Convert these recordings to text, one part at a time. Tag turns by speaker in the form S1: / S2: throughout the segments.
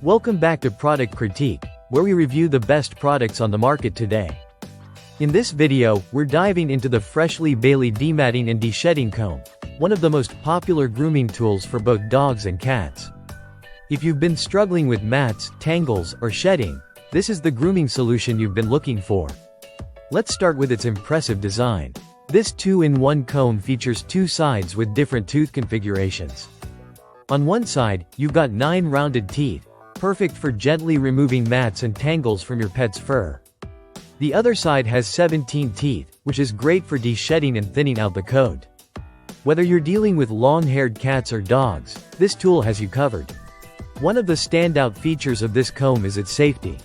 S1: Welcome back to Product Critique, where we review the best products on the market today. In this video, we're diving into the Freshly Bailey Dematting and Deshedding Comb, one of the most popular grooming tools for both dogs and cats. If you've been struggling with mats, tangles, or shedding, this is the grooming solution you've been looking for. Let's start with its impressive design. This 2-in-1 comb features two sides with different tooth configurations. On one side, you've got 9 rounded teeth, perfect for gently removing mats and tangles from your pet's fur. The other side has 17 teeth, which is great for deshedding and thinning out the coat. Whether you're dealing with long-haired cats or dogs, this tool has you covered. One of the standout features of this comb is its safety.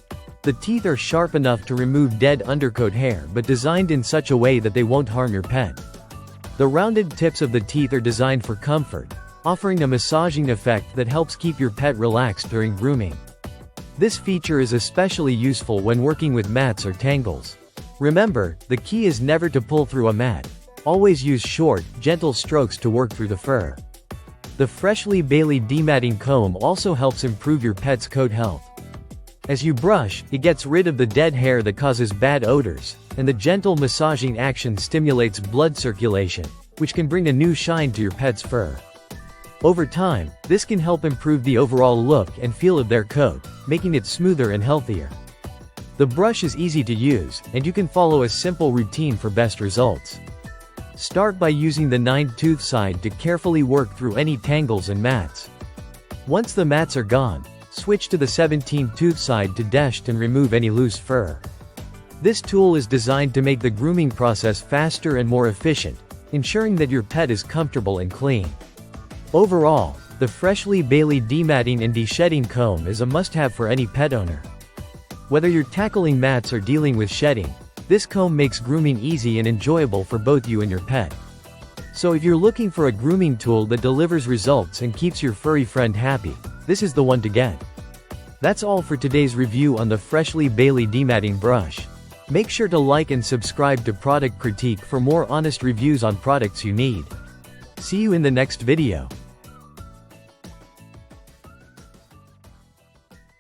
S1: The teeth are sharp enough to remove dead undercoat hair but designed in such a way that they won't harm your pet. The rounded tips of the teeth are designed for comfort, offering a massaging effect that helps keep your pet relaxed during grooming. This feature is especially useful when working with mats or tangles. Remember, the key is never to pull through a mat. Always use short, gentle strokes to work through the fur. The Freshly Bailey Dematting Comb also helps improve your pet's coat health. As you brush, it gets rid of the dead hair that causes bad odors, and the gentle massaging action stimulates blood circulation, which can bring a new shine to your pet's fur. Over time, this can help improve the overall look and feel of their coat, making it smoother and healthier. The brush is easy to use, and you can follow a simple routine for best results. Start by using the 9-tooth side to carefully work through any tangles and mats. Once the mats are gone, switch to the 17-tooth side to deshed and remove any loose fur. This tool is designed to make the grooming process faster and more efficient, ensuring that your pet is comfortable and clean. Overall, the Freshly Bailey Dematting and Deshedding Comb is a must-have for any pet owner. Whether you're tackling mats or dealing with shedding, this comb makes grooming easy and enjoyable for both you and your pet. So if you're looking for a grooming tool that delivers results and keeps your furry friend happy, this is the one to get. That's all for today's review on the Freshly Bailey Dematting Brush. Make sure to like and subscribe to Product Critique for more honest reviews on products you need. See you in the next video.